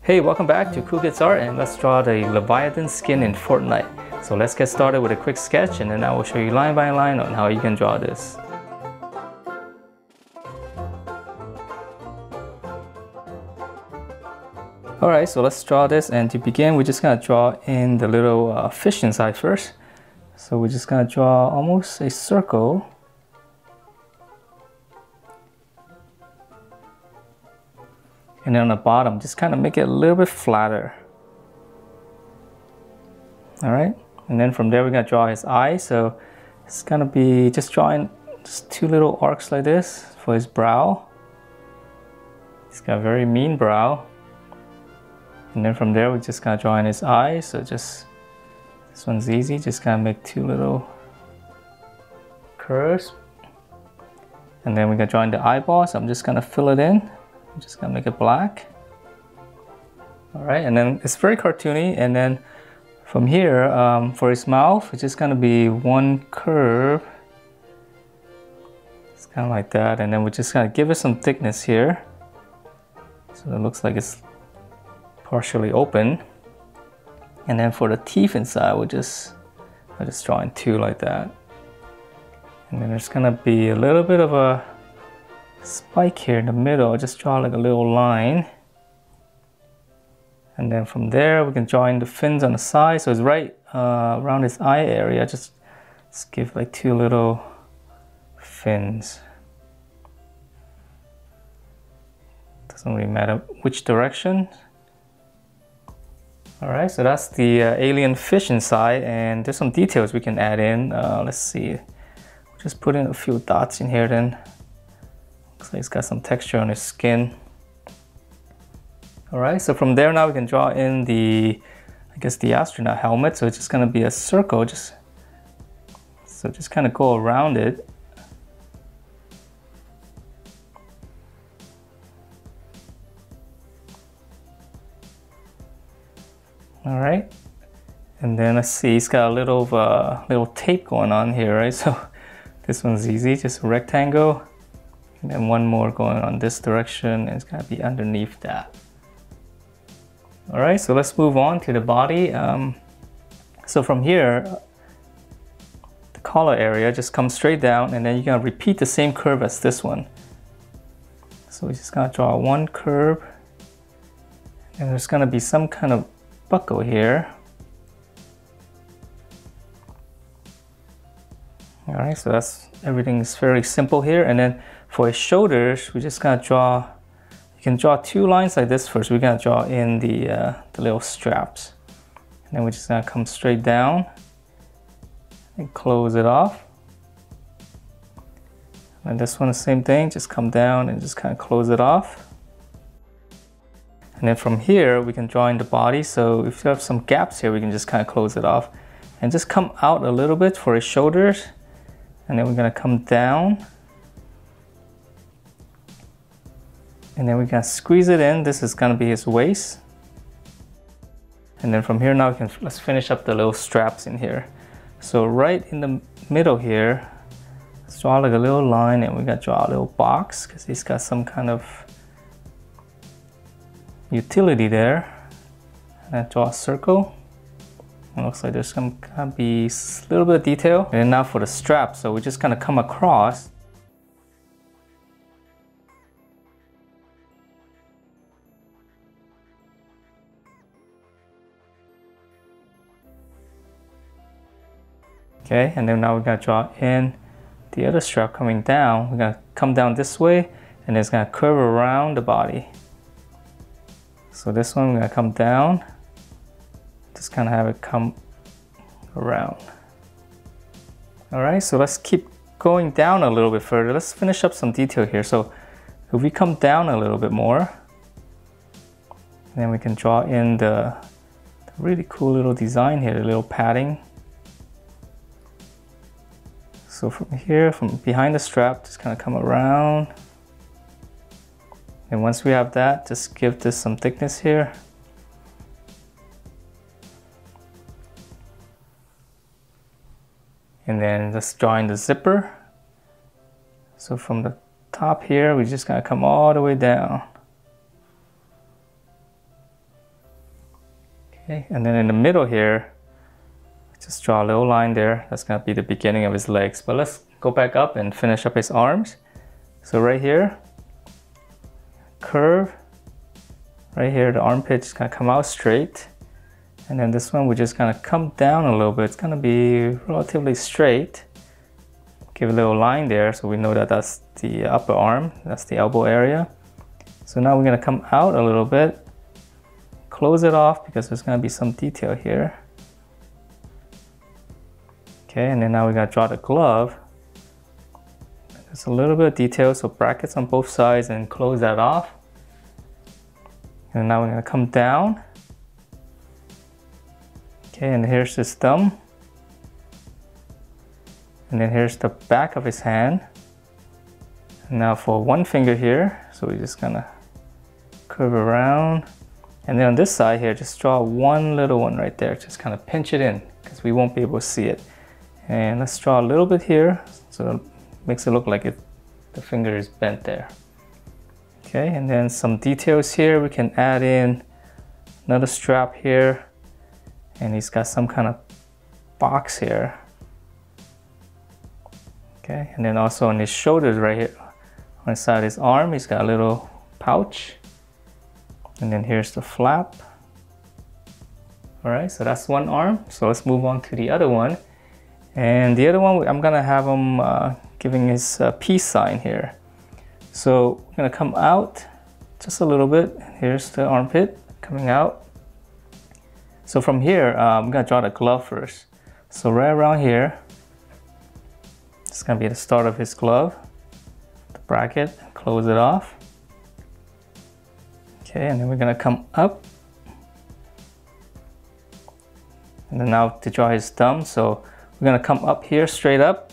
Hey, welcome back to Cool Kids Art, and let's draw the Leviathan skin in Fortnite. So let's get started with a quick sketch, and then I will show you line by line on how you can draw this. Alright, so let's draw this, and to begin we're just going to draw in the little fish inside first. So we're just going to draw almost a circle. And then on the bottom, just kind of make it a little bit flatter. Alright, and then from there we're going to draw his eye. So it's going to be just drawing just two little arcs like this for his brow. He's got a very mean brow. And then from there we're just going to draw in his eyes. So just, this one's easy, just kind of make two little curves. And then we're going to draw in the eyeball, so I'm just going to fill it in. I'm just gonna make it black. Alright, and then it's very cartoony, and then from here, for his mouth, it's just gonna be one curve. It's kind of like that, and then we're just gonna give it some thickness here. So it looks like it's partially open. And then for the teeth inside, I'll just draw in two like that. And then there's gonna be a little bit of a spike here in the middle. I'll just draw like a little line, and then from there we can draw in the fins on the side, so it's right around his eye area. Just give like two little fins. Doesn't really matter which direction. Alright, so that's the alien fish inside, and there's some details we can add in. Let's see, just put in a few dots in here then. Looks like it's got some texture on his skin. Alright, so from there now we can draw in the, I guess, the astronaut helmet. So it's just going to be a circle, just kind of go around it. Alright, and then let's see, he's got a little tape going on here, right? So this one's easy, just a rectangle. And then one more going on this direction, and it's gonna be underneath that. Alright, so let's move on to the body. So from here, the collar area just comes straight down, and then you're gonna repeat the same curve as this one. So we're just gonna draw one curve, and there's gonna be some kind of buckle here. Alright, so everything's very simple here, and then for his shoulders, we're just gonna draw, you can draw two lines like this first. We're gonna draw in the little straps. And then we're just gonna come straight down and close it off. And this one, the same thing, just come down and just kind of close it off. And then from here, we can draw in the body. So if you have some gaps here, we can just kind of close it off. And just come out a little bit for his shoulders. And then we're gonna come down. And then we're gonna squeeze it in. This is gonna be his waist. And then from here now, let's finish up the little straps in here. So right in the middle here, let's draw like a little line, and we're gonna draw a little box because he's got some kind of utility there. And then draw a circle. It looks like there's gonna be a little bit of detail. And then now for the strap, so we're just gonna come across. Okay, and then now we're gonna draw in the other strap coming down. We're gonna come down this way, and it's gonna curve around the body. So this one, we're gonna come down, just kind of have it come around. Alright, so let's keep going down a little bit further. Let's finish up some detail here. So if we come down a little bit more, then we can draw in the really cool little design here, the little padding. So from here, from behind the strap, just kind of come around. And once we have that, just give this some thickness here. And then just draw in the zipper. So from the top here, we just gotta come all the way down. Okay, and then in the middle here, just draw a little line there. That's gonna be the beginning of his legs. But let's go back up and finish up his arms. So right here, curve. Right here, the armpit is gonna come out straight. And then this one, we're just gonna come down a little bit. It's gonna be relatively straight. Give a little line there so we know that that's the upper arm. That's the elbow area. So now we're gonna come out a little bit. Close it off because there's gonna be some detail here. Okay, and then now we gotta draw the glove. There's a little bit of detail, so brackets on both sides and close that off. And now we're gonna come down. Okay, and here's his thumb. And then here's the back of his hand. And now for one finger here, so we're just gonna curve around. And then on this side here, just draw one little one right there. Just kind of pinch it in because we won't be able to see it. And let's draw a little bit here so it makes it look like the finger is bent there. Okay, and then some details here. We can add in another strap here. And he's got some kind of box here. Okay, and then also on his shoulders right here, on the side of his arm, he's got a little pouch. And then here's the flap. All right, so that's one arm. So let's move on to the other one. And the other one, I'm gonna have him giving his peace sign here. So we're gonna come out just a little bit. Here's the armpit coming out. So from here, I'm gonna draw the glove first. So right around here, it's gonna be the start of his glove. The bracket, close it off. Okay, and then we're gonna come up. And then now to draw his thumb, so we're gonna come up here, straight up,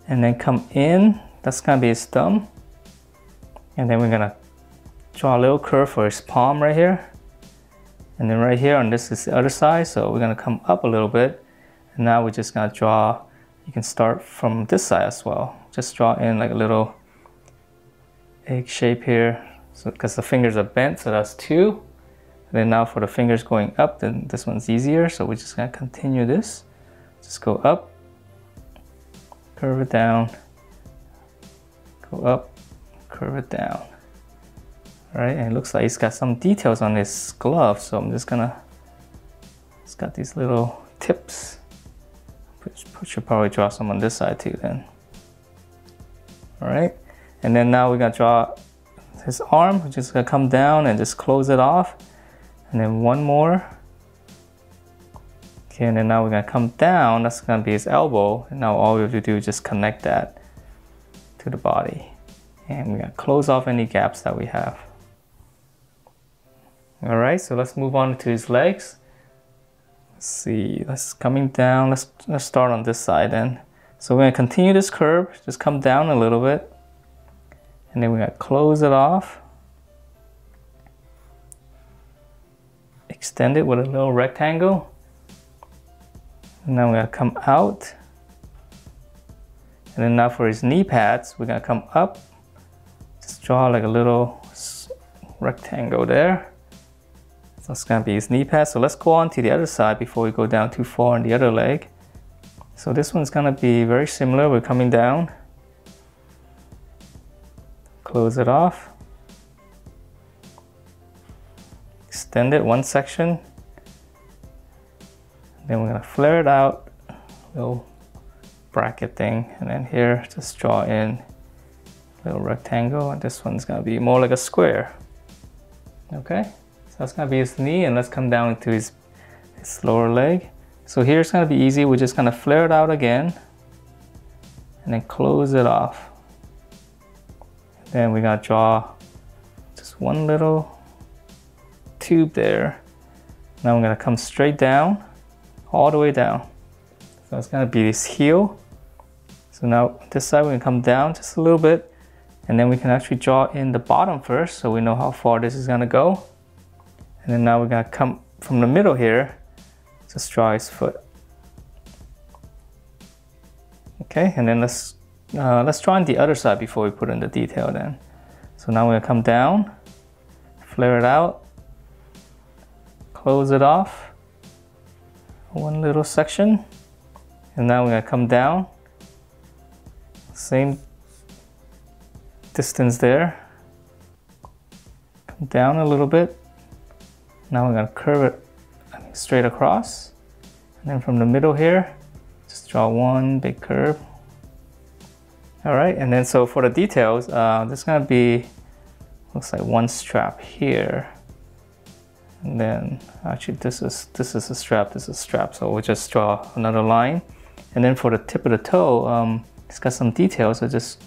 and then come in. That's gonna be his thumb. And then we're gonna draw a little curve for his palm right here. And then right here on this is the other side, so we're gonna come up a little bit. And now we're just gonna draw, you can start from this side as well. Just draw in like a little egg shape here. So because the fingers are bent, so that's two. And then now for the fingers going up, then this one's easier. So we're just gonna continue this. Just go up, curve it down, go up, curve it down. All right, and it looks like he's got some details on his glove. So I'm just gonna, it's got these little tips. Should probably draw some on this side too then. All right, and then now we're gonna draw his arm. We're just gonna come down and just close it off. And then one more. Okay, and then now we're gonna come down. That's gonna be his elbow. And now all we have to do is just connect that to the body. And we're gonna close off any gaps that we have. All right, so let's move on to his legs. Let's see, let's coming down. Let's start on this side then. So we're gonna continue this curve, just come down a little bit. And then we're gonna close it off. Extend it with a little rectangle. And then we're gonna come out. And then now for his knee pads, we're gonna come up. Just draw like a little rectangle there. So it's gonna be his knee pads. So let's go on to the other side before we go down too far on the other leg. So this one's gonna be very similar. We're coming down. Close it off. Extend it one section. Then we're gonna flare it out, little bracket thing. And then here, just draw in a little rectangle. And this one's gonna be more like a square. Okay, so that's gonna be his knee. And let's come down to his lower leg. So here it's gonna be easy. We're just gonna flare it out again. And then close it off. Then we're gonna draw just one little tube there. Now we're gonna come straight down, all the way down. So it's gonna be this heel. So now this side we're gonna come down just a little bit, and then we can actually draw in the bottom first so we know how far this is gonna go. And then now we're gonna come from the middle here, just draw his foot. Okay, and then let's draw on the other side before we put in the detail then. So now we're gonna come down, flare it out, close it off, one little section. And now we're gonna come down, same distance there, come down a little bit. Now we're gonna curve it straight across, and then from the middle here, just draw one big curve. All right, and then so for the details, there's gonna be, looks like one strap here, and then actually this is a strap, this is a strap, so we'll just draw another line. And then for the tip of the toe, it's got some details, so just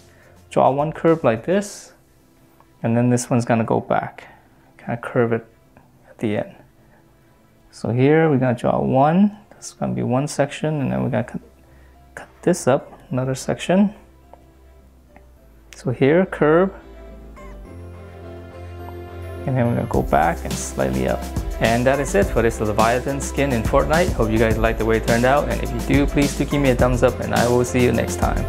draw one curve like this, and then this one's gonna go back, kind of curve it at the end. So here we're gonna draw one, this is gonna be one section, and then we're gonna cut this up, another section. So here, curve, and then we're gonna go back and slightly up. And that is it for this Leviathan skin in Fortnite. Hope you guys liked the way it turned out, and if you do, please do give me a thumbs up, and I will see you next time.